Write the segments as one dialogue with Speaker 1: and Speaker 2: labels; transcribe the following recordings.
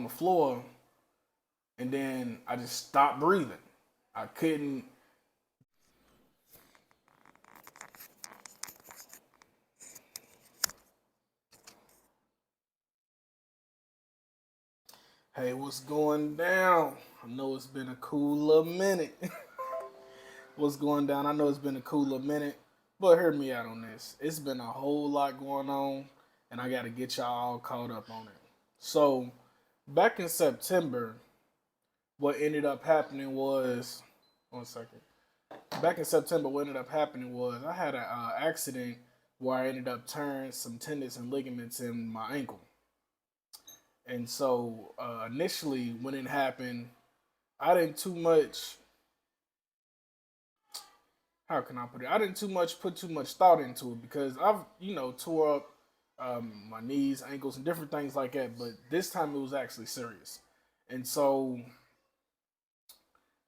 Speaker 1: on the floor, and then I just stopped breathing. I couldn't. Hey, what's going down? I know it's been a cool little minute. What's going down? I know it's been a cool little minute, but hear me out on this. It's been a whole lot going on, and I got to get y'all all caught up on it. So, back in September, what ended up happening was, one second. Back in September, what ended up happening was I had an accident where I ended up tearing some tendons and ligaments in my ankle. And so initially, when it happened, I didn't too much. How can I put it? I didn't too much put too much thought into it because I've tore up my knees, ankles, and different things like that. But this time it was actually serious, and so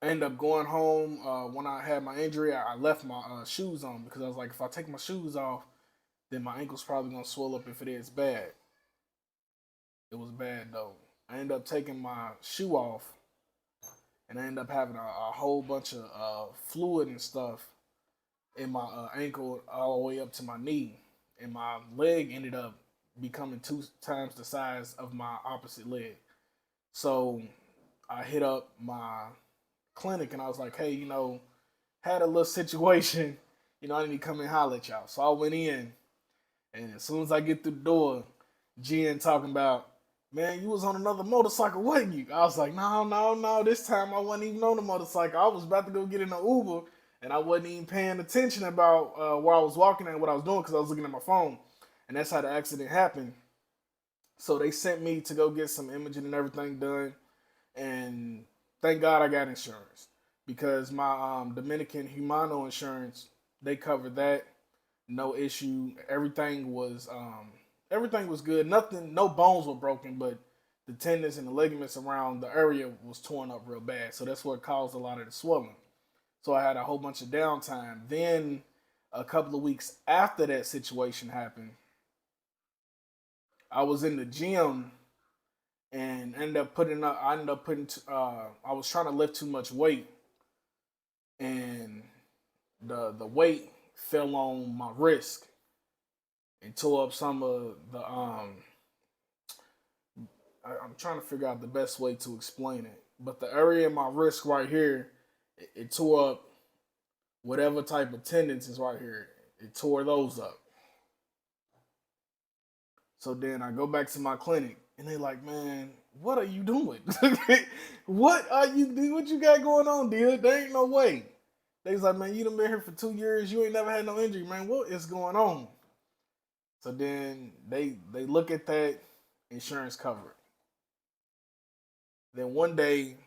Speaker 1: I ended up going home. When I had my injury, I left my shoes on because I was like, if I take my shoes off, then my ankle's probably gonna swell up if it is bad. It was bad though. I ended up taking my shoe off, and I ended up having a whole bunch of fluid and stuff in my ankle all the way up to my knee, and my leg ended up becoming 2 times the size of my opposite leg. So I hit up my clinic and I was like, hey, had a little situation, I need to come and holler at y'all. So I went in, and as soon as I get through the door, Jen talking about, man, you was on another motorcycle, wasn't you? I was like, no, no, no. This time I wasn't even on the motorcycle. I was about to go get in an Uber, and I wasn't even paying attention about where I was walking and what I was doing because I was looking at my phone. And that's how the accident happened. So they sent me to go get some imaging and everything done. And thank God I got insurance because my Dominican Humano insurance, they covered that. No issue. Everything was good. Nothing, no bones were broken, but the tendons and the ligaments around the area was torn up real bad. So that's what caused a lot of the swelling. So I had a whole bunch of downtime. Then a couple of weeks after that situation happened, I was in the gym and ended up putting up. I ended up putting. I was trying to lift too much weight, and the weight fell on my wrist and tore up some of the. I'm trying to figure out the best way to explain it, but the area in my wrist right here, it tore up whatever type of tendons is right here. It tore those up. So then I go back to my clinic and they like, man, what are you doing? What are you doing? What you got going on, dude? There ain't no way. They was like, man, you done been here for 2 years. You ain't never had no injury, man. What is going on? So then they look at that insurance cover. Then one day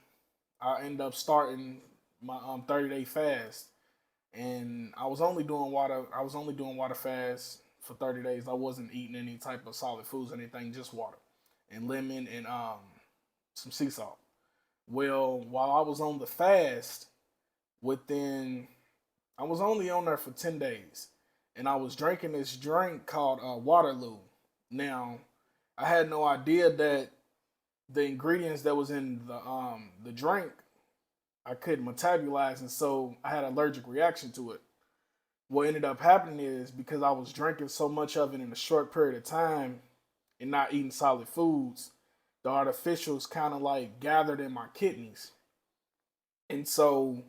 Speaker 1: I end up starting my 30-day fast, and I was only doing water fast for 30 days. I wasn't eating any type of solid foods, or anything, just water and lemon and some sea salt. Well, while I was on the fast, within I was only on there for 10 days, and I was drinking this drink called Waterloo. Now, I had no idea that the ingredients that was in the drink I couldn't metabolize, and so I had an allergic reaction to it. What ended up happening is because I was drinking so much of it in a short period of time and not eating solid foods, the artificials kind of like gathered in my kidneys. And so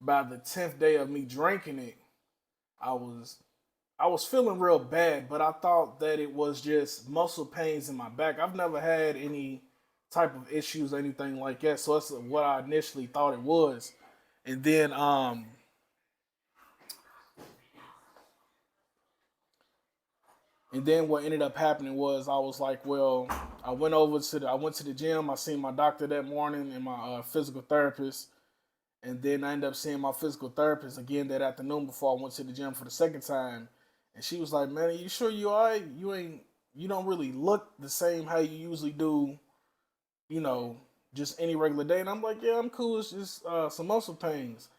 Speaker 1: by the 10th day of me drinking it, I was I was feeling real bad, but I thought that it was just muscle pains in my back. I've never had any type of issues or anything like that, so that's what I initially thought it was. And then what ended up happening was I was like, well, I went to the gym. I seen my doctor that morning and my physical therapist, and then I ended up seeing my physical therapist again that afternoon before I went to the gym for the second time. And she was like, "Man, are you sure you alright? You don't really look the same how you usually do, you know, just any regular day." And I'm like, "Yeah, I'm cool. It's just some muscle pains."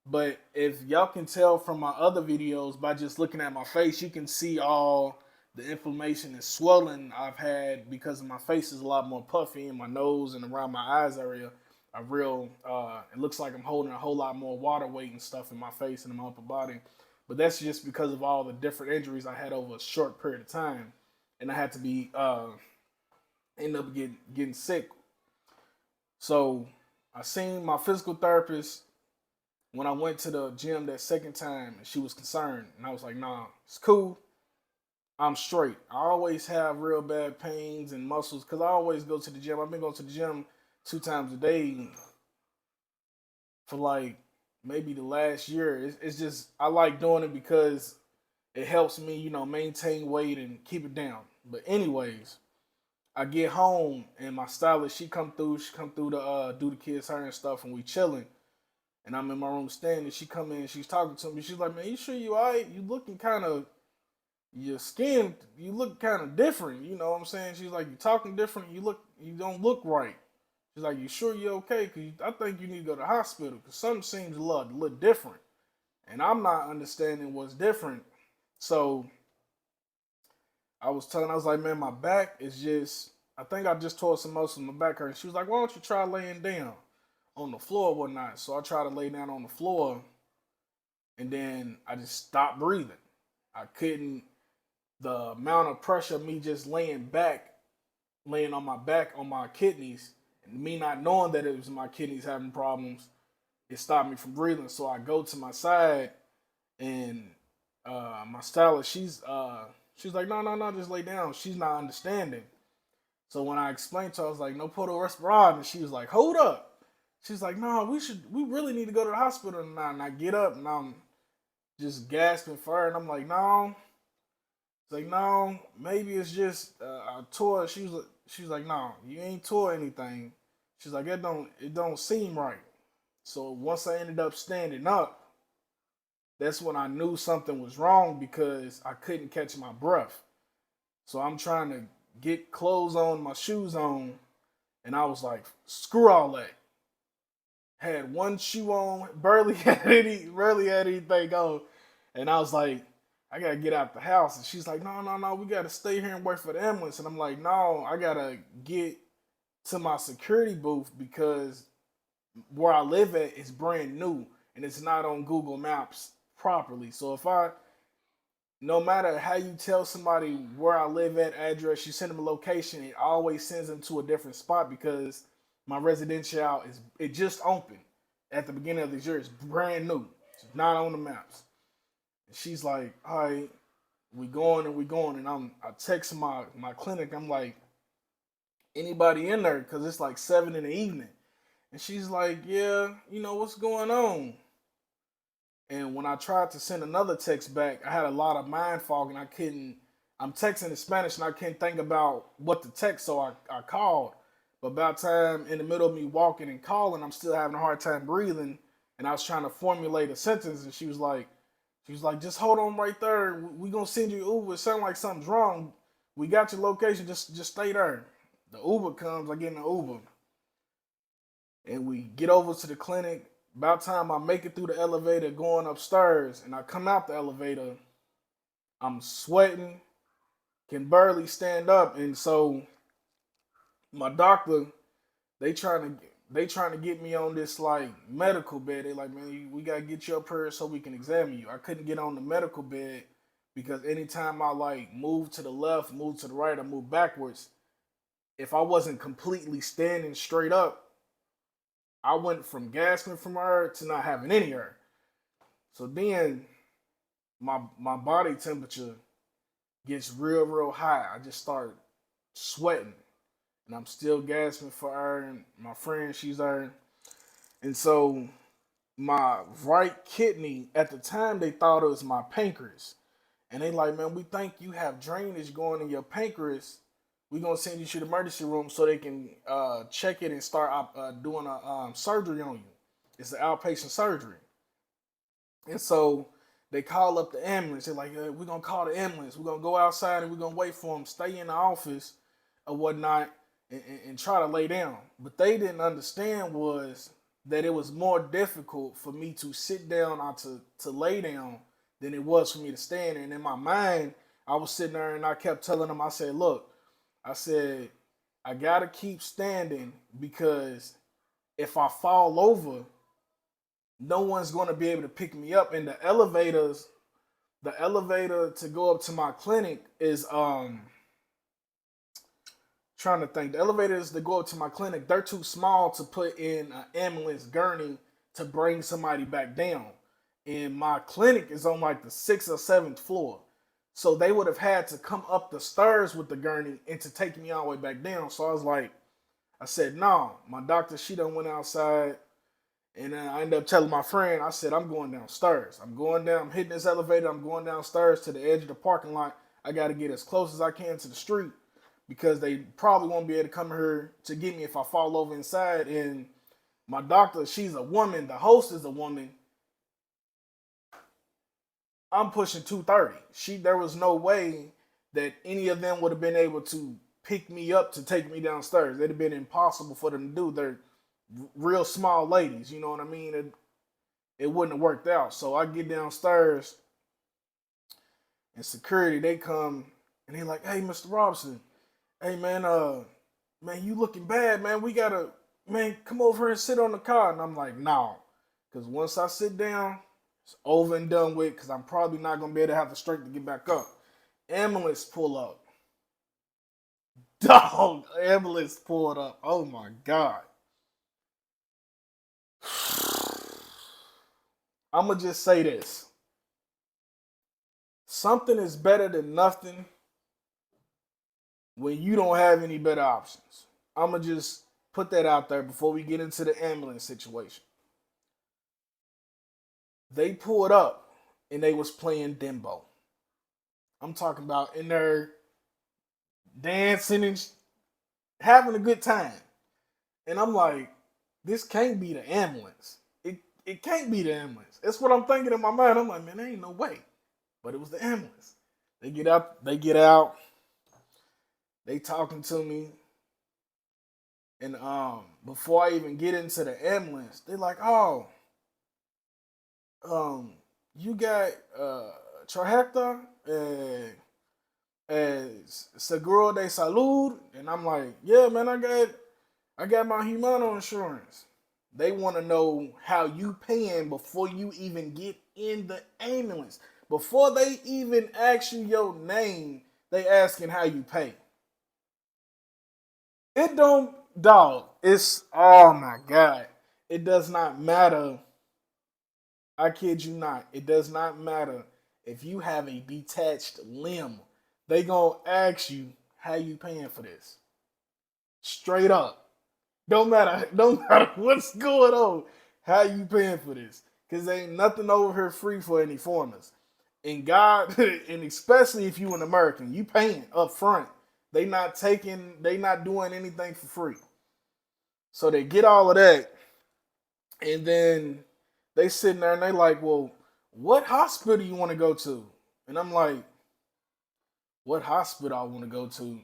Speaker 1: But if y'all can tell from my other videos by just looking at my face, you can see all the inflammation and swelling I've had because my face is a lot more puffy and my nose and around my eyes area are real. It looks like I'm holding a whole lot more water weight and stuff in my face and in my upper body. But that's just because of all the different injuries I had over a short period of time, and I had to be end up getting sick. So I seen my physical therapist when I went to the gym that second time, and she was concerned, and I was like, "Nah, it's cool. I'm straight. I always have real bad pains and muscles because I always go to the gym. I've been going to the gym 2 times a day for like maybe the last year. It's just I like doing it because it helps me, maintain weight and keep it down. But anyways, I get home and my stylist she come through. She come through to do the kids' hair and stuff, and we chilling. And I'm in my room standing. She come in. She's talking to me. She's like, "Man, you sure you alright? You looking kind of your skin, you look kind of different. You know what I'm saying?" She's like, "You talking different. You don't look right." She's like, "You sure you okay? Cause I think you need to go to the hospital because something seems a little different." And I'm not understanding what's different. So I was like, "Man, my back is just, I think I just tore some muscle in my back hurt." And she was like, "Why don't you try laying down on the floor or whatnot?" So I tried to lay down on the floor, and then I just stopped breathing. I couldn't, the amount of pressure of me just laying on my back on my kidneys, and me not knowing that it was my kidneys having problems, it stopped me from breathing. So I go to my side, and my stylist, she's like, "No, no, no, just lay down." She's not understanding. So when I explained to her, I was like, "No, put a respirator," and she was like, "Hold up." She's like, "No, we really need to go to the hospital now." And I get up and I'm just gasping for her, and I'm like, "No." It's like, "No, maybe it's just I tore." She was like, "No, you ain't tore anything." She's like, "It don't seem right." So once I ended up standing up, that's when I knew something was wrong because I couldn't catch my breath. So I'm trying to get clothes on, my shoes on, and I was like, "Screw all that." Had one shoe on, barely had anything on, and I was like, "I gotta get out the house." And she's like, "No, no, no, we gotta stay here and wait for the ambulance." And I'm like, "No, I gotta get to my security booth because where I live at is brand new and it's not on Google Maps properly. So if I, no matter how you tell somebody where I live at, address, you send them a location, it always sends them to a different spot because my residential is, it just opened at the beginning of this year. It's brand new. It's not on the maps." And she's like, "All right, we going and we going." And I text my clinic. I'm like, "Anybody in there?" Because it's like 7 in the evening. And she's like, "Yeah, what's going on?" And when I tried to send another text back, I had a lot of mind fog and I couldn't. I'm texting in Spanish and I can't think about what to text, so I called. But about time in the middle of me walking and calling, I'm still having a hard time breathing, and I was trying to formulate a sentence, and she was like, "Just hold on right there. We gonna send you Uber. It sounds like something's wrong. We got your location. Just stay there." The Uber comes. I get in the Uber, and we get over to the clinic. About time I make it through the elevator going upstairs, and I come out the elevator, I'm sweating, can barely stand up, and so my doctor, they trying to get me on this like medical bed. They like, "Man, we gotta get you up here so we can examine you." I couldn't get on the medical bed because anytime I like move to the left, move to the right, or move backwards, if I wasn't completely standing straight up, I went from gasping from air to not having any air. So then my body temperature gets real high. I just start sweating, and I'm still gasping for air. And my friend, she's there, and so my right kidney at the time they thought it was my pancreas, and they like, "Man, we think you have drainage going in your pancreas. We're gonna send you to the emergency room so they can check it and start doing a surgery on you. It's an outpatient surgery." And so they call up the ambulance. They're like, "We're gonna call the ambulance. We're gonna go outside and we're gonna wait for them. Stay in the office or whatnot, and try to lay down." But they didn't understand was that it was more difficult for me to sit down or to lay down than it was for me to stand. And in my mind, I was sitting there and I kept telling him, I said, look, I said, I gotta keep standing because if I fall over, no one's gonna be able to pick me up. And the elevator to go up to my clinic is trying to think. The elevators that go up to my clinic, they're too small to put in an ambulance gurney to bring somebody back down. And my clinic is on like the sixth or seventh floor. So they would have had to come up the stairs with the gurney and to take me all the way back down. So I was like, I said, no. My doctor, she done went outside. And then I ended up telling my friend, I said, I'm going downstairs. I'm going down, I'm hitting this elevator. I'm going downstairs to the edge of the parking lot. I got to get as close as I can to the street because they probably won't be able to come here to get me if I fall over inside. And my doctor, she's a woman. The host is a woman. I'm pushing 230. There was no way that any of them would have been able to pick me up to take me downstairs. It'd have been impossible for them to do. They're real small ladies, you know what I mean? It wouldn't have worked out. So I get downstairs and security, they come and they're like, hey, Mr. Robinson, hey man, man, you looking bad, man. We gotta, man, come over here and sit on the car. And I'm like, no. Because once I sit down, it's over and done with because I'm probably not gonna be able to have the strength to get back up. Ambulance pull up. Dog, ambulance pulled up. Oh my God. I'm gonna just say this. Something is better than nothing when you don't have any better options. I'm gonna just put that out there before we get into the ambulance situation. They pulled up and they was playing Dembo. I'm talking about in there dancing and having a good time. And I'm like, this can't be the ambulance. It can't be the ambulance. That's what I'm thinking in my mind. I'm like, man, there ain't no way. But it was the ambulance. They get out, they talking to me. And before I even get into the ambulance, they're like, oh, you got Trajecta as Seguro de Salud, and I'm like, yeah, man, I got my Humano insurance. They want to know how you paying before you even get in the ambulance. Before they even ask you your name, they asking how you pay. It don't, dog. It's, oh my God. It does not matter. I kid you not. It does not matter if you have a detached limb. They gonna ask you how you paying for this. Straight up. Don't matter what's going on. How you paying for this? Cause ain't nothing over here free for any foreigners. And God, and especially if you an American, you paying up front. They not doing anything for free. So they get all of that, and then they sitting there and they like, well, what hospital you want to go to? And I'm like, what hospital I want to go to?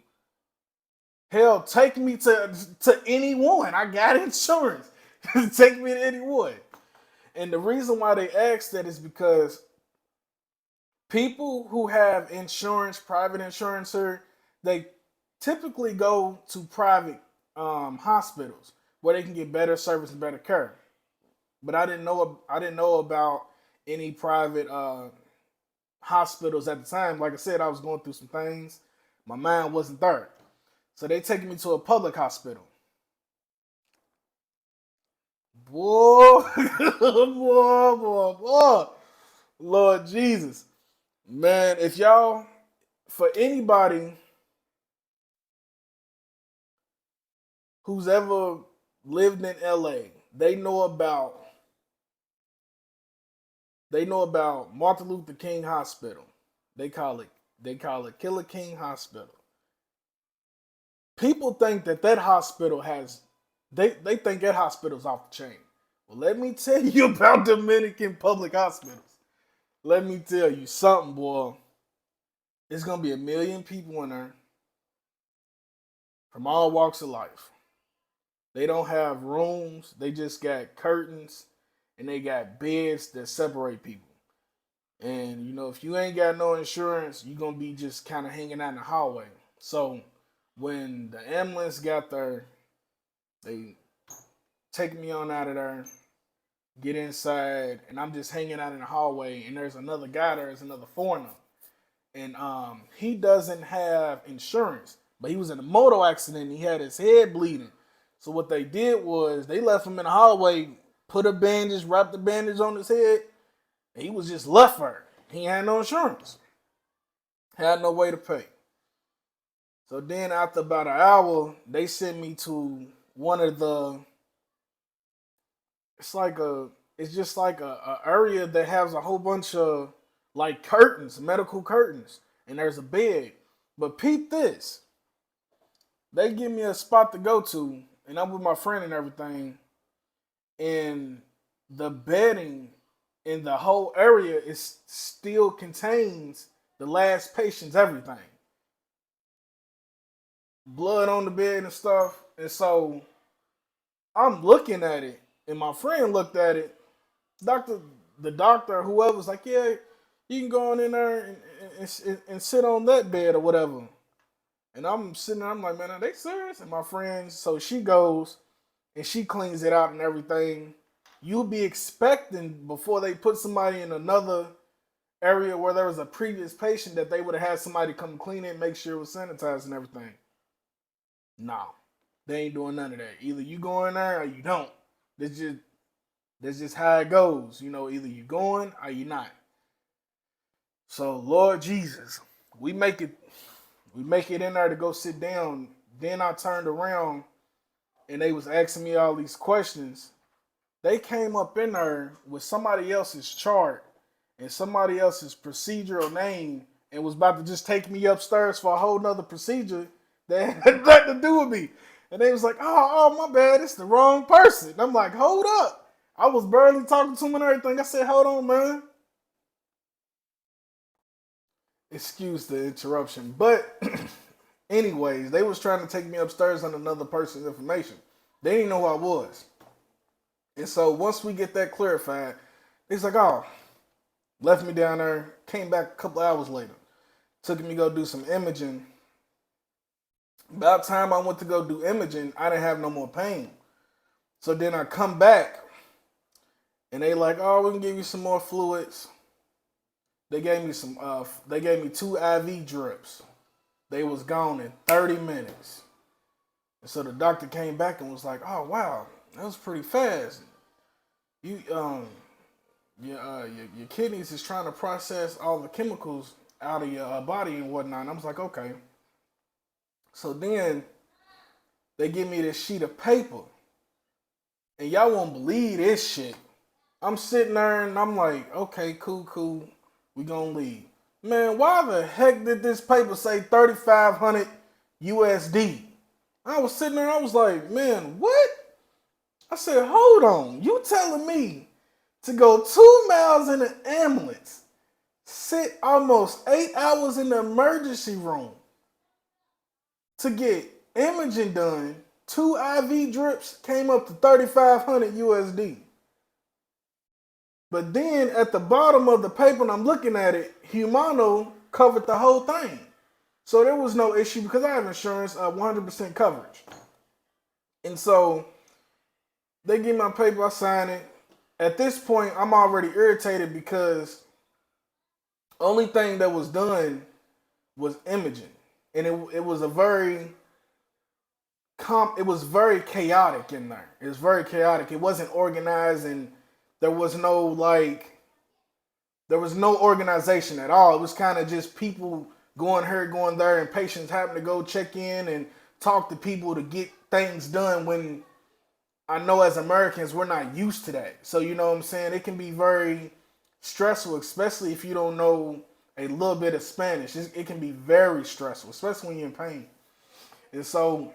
Speaker 1: Hell, take me to anyone. I got insurance. Take me to anyone. And the reason why they ask that is because people who have insurance, private insurance here, they typically go to private hospitals where they can get better service and better care. But I didn't know about any private hospitals at the time. Like I said, I was going through some things. My mind wasn't there. So they taking me to a public hospital. Boy, boy. Lord Jesus. Man, if y'all, for anybody who's ever lived in LA, they know about Martin Luther King Hospital. They call it Killer King Hospital. People think that hospital has they think that hospital's off the chain. Well, let me tell you about Dominican public hospitals. Let me tell you something, boy. It's gonna be a million people in there from all walks of life. They don't have rooms. They just got curtains and they got beds that separate people. And if you ain't got no insurance, you're gonna be just kind of hanging out in the hallway. So when the ambulance got there, they take me on out of there, get inside, and I'm just hanging out in the hallway. And there's another guy there, there's another foreigner, and he doesn't have insurance, but he was in a motor accident. And he had his head bleeding. So what they did was they left him in the hallway, put a bandage, wrapped the bandage on his head, and he was just left there. He had no insurance, had no way to pay. So then after about an hour, they sent me to one of the. It's like it's just like a area that has a whole bunch of like curtains, medical curtains, and there's a bed. But peep this, they give me a spot to go to, and I'm with my friend and everything, and the bedding in the whole area is still contains the last patient's everything, blood on the bed and stuff. And so I'm looking at it, and my friend looked at it. Doctor, the doctor, whoever was like, yeah, you can go on in there and sit on that bed or whatever. And I'm sitting there, I'm like, man, are they serious? And my friend, so she goes and she cleans it out and everything. You'll be expecting before they put somebody in another area where there was a previous patient that they would have had somebody come clean it and make sure it was sanitized and everything. No, they ain't doing none of that. Either you go in there or you don't. That's just how it goes. Either you going or you not. So Lord Jesus, we make it in there to go sit down. Then I turned around and they was asking me all these questions. They came up in there with somebody else's chart and somebody else's procedural name and was about to just take me upstairs for a whole nother procedure that had nothing to do with me. And they was like, oh, my bad, it's the wrong person. And I'm like, hold up. I was barely talking to him and everything. I said, hold on, man. Excuse the interruption. But anyways, they was trying to take me upstairs on another person's information. They didn't know who I was. And so once we get that clarified, he's like, oh, left me down there, came back a couple hours later. Took me to go do some imaging. About time I went to go do imaging, I didn't have no more pain. So then I come back, and they like, oh, we can give you some more fluids. They gave me they gave me 2 IV drips. They was gone in 30 minutes. And so the doctor came back and was like, oh, wow, that was pretty fast. Your kidneys is trying to process all the chemicals out of your body and whatnot. And I was like, okay. So then they give me this sheet of paper. And y'all won't believe this shit. I'm sitting there and I'm like, okay, cool. We gonna leave. Man, why the heck did this paper say 3,500 USD? I was sitting there, I was like, man, what? I said, hold on. You telling me to go 2 miles in an ambulance, sit almost 8 hours in the emergency room to get imaging done, 2 IV drips came up to 3,500 USD. But then at the bottom of the paper, and I'm looking at it, Humano covered the whole thing. So there was no issue because I have insurance, 100% coverage. And so they give me my paper, I sign it. At this point, I'm already irritated because only thing that was done was imaging. And it was very chaotic in there. It was very chaotic. It wasn't organized, and there was no organization at all. It was kind of just people going here, going there, and patients having to go check in and talk to people to get things done when I know as Americans, we're not used to that. So, you know what I'm saying? It can be very stressful, especially if you don't know a little bit of Spanish. It can be very stressful, especially when you're in pain. And so,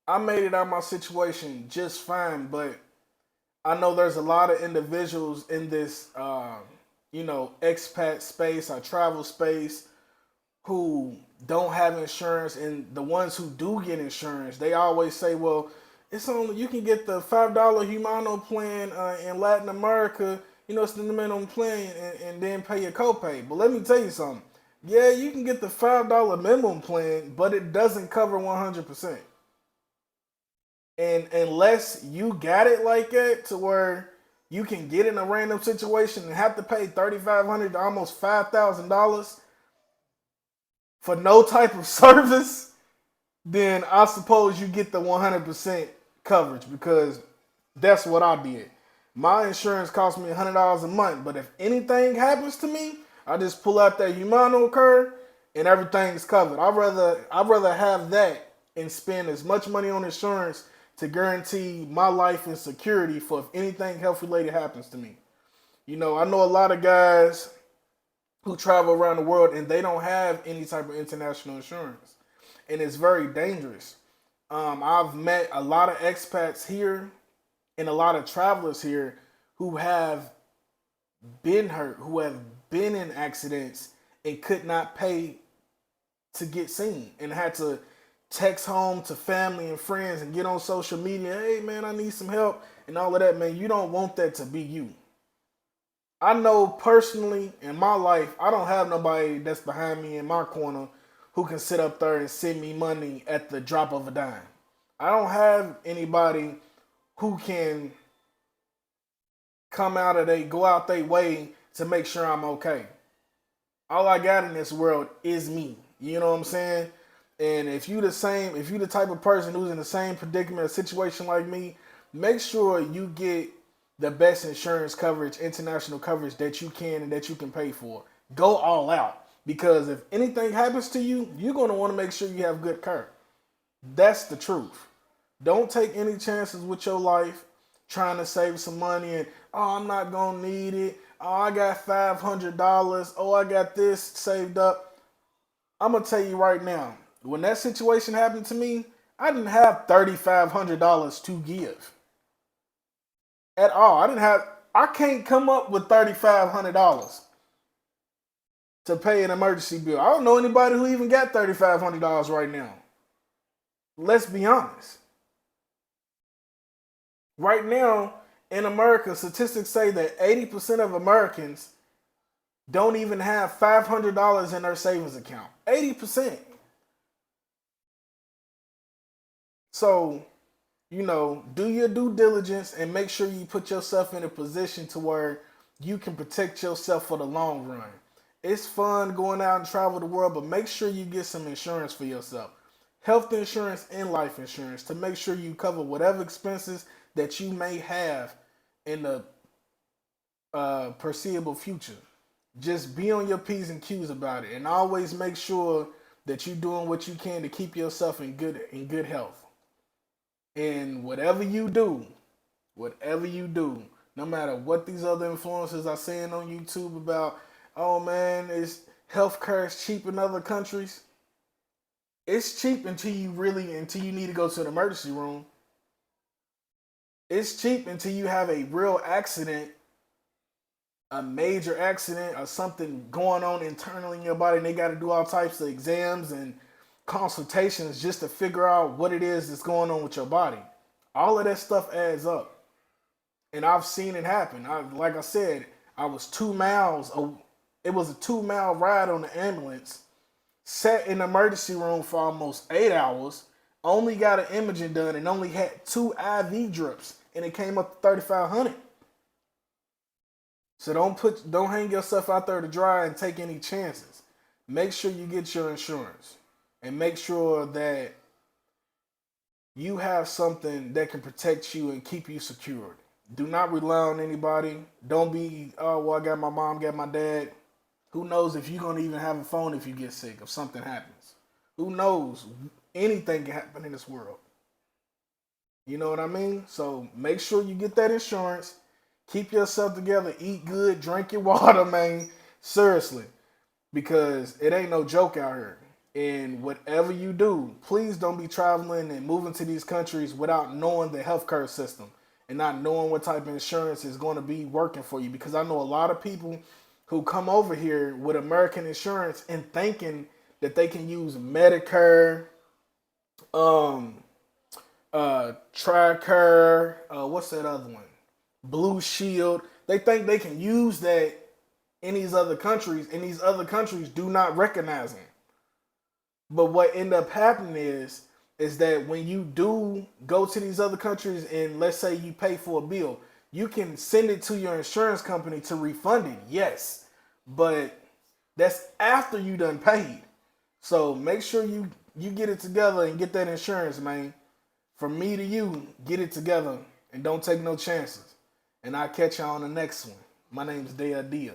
Speaker 1: I made it out of my situation just fine, but I know there's a lot of individuals in this, expat space or travel space who don't have insurance, and the ones who do get insurance, they always say, well, it's only, you can get the $5 Humano plan in Latin America, Extend the minimum plan and then pay your copay. But let me tell you something. Yeah, you can get the $5 minimum plan, but it doesn't cover 100%. And unless you got it like that to where you can get in a random situation and have to pay $3,500 to almost $5,000 for no type of service, then I suppose you get the 100% coverage because that's what I did. My insurance cost me $100 a month, but if anything happens to me, I just pull out that Humano card and everything's covered. I'd rather have that and spend as much money on insurance to guarantee my life and security for if anything health related happens to me. I know a lot of guys who travel around the world and they don't have any type of international insurance, and it's very dangerous. I've met a lot of expats here and a lot of travelers here who have been hurt, who have been in accidents and could not pay to get seen and had to text home to family and friends and get on social media. Hey man, I need some help and all of that. Man, you don't want that to be you. I know personally in my life, I don't have nobody that's behind me in my corner who can sit up there and send me money at the drop of a dime. I don't have anybody who can go out their way to make sure I'm okay. All I got in this world is me. You know what I'm saying? And if you the type of person who's in the same predicament or situation like me, make sure you get the best insurance coverage, international coverage that you can and that you can pay for. Go all out. Because if anything happens to you, you're going to want to make sure you have good care. That's the truth. Don't take any chances with your life trying to save some money and, oh, I'm not going to need it. Oh, I got $500. Oh, I got this saved up. I'm going to tell you right now, when that situation happened to me, I didn't have $3,500 to give at all. I can't come up with $3,500 to pay an emergency bill. I don't know anybody who even got $3,500 right now. Let's be honest. Right now in America, statistics say that 80% of Americans don't even have $500 in their savings account. 80%. So, do your due diligence and make sure you put yourself in a position to where you can protect yourself for the long run. It's fun going out and travel the world, but make sure you get some insurance for yourself. Health insurance and life insurance to make sure you cover whatever expenses that you may have in the foreseeable future. Just be on your P's and Q's about it and always make sure that you're doing what you can to keep yourself in good health. And whatever you do, no matter what these other influencers are saying on YouTube about, oh man, it's healthcare is cheap in other countries. It's cheap until you need to go to an emergency room. It's cheap until you have a real accident, a major accident, or something going on internally in your body, and they got to do all types of exams and consultations just to figure out what it is that's going on with your body. All of that stuff adds up, and I've seen it happen. Like I said, I was 2 miles. It was a 2 mile ride on the ambulance. Sat in the emergency room for almost 8 hours. Only got an imaging done and only had 2 IV drips, and it came up to 3,500. So don't hang yourself out there to dry and take any chances. Make sure you get your insurance and make sure that you have something that can protect you and keep you secured. Do not rely on anybody. Don't be, oh, well, I got my mom, got my dad. Who knows if you're going to even have a phone if you get sick, if something happens. Who knows? Anything can happen in this world. You know what I mean? So make sure you get that insurance. Keep yourself together. Eat good. Drink your water, man. Seriously. Because it ain't no joke out here. And whatever you do, please don't be traveling and moving to these countries without knowing the healthcare system and not knowing what type of insurance is going to be working for you. Because I know a lot of people who come over here with American insurance and thinking that they can use Medicare, Tricare, what's that other one? Blue Shield. they think they can use that in these other countries, and these other countries do not recognize them. But what end up happening is that when you do go to these other countries and let's say you pay for a bill, you can send it to your insurance company to refund it. Yes, but that's after you done paid. So make sure you get it together and get that insurance, man. From me to you, get it together and don't take no chances. And I'll catch y'all on the next one. My name is Dea Dia.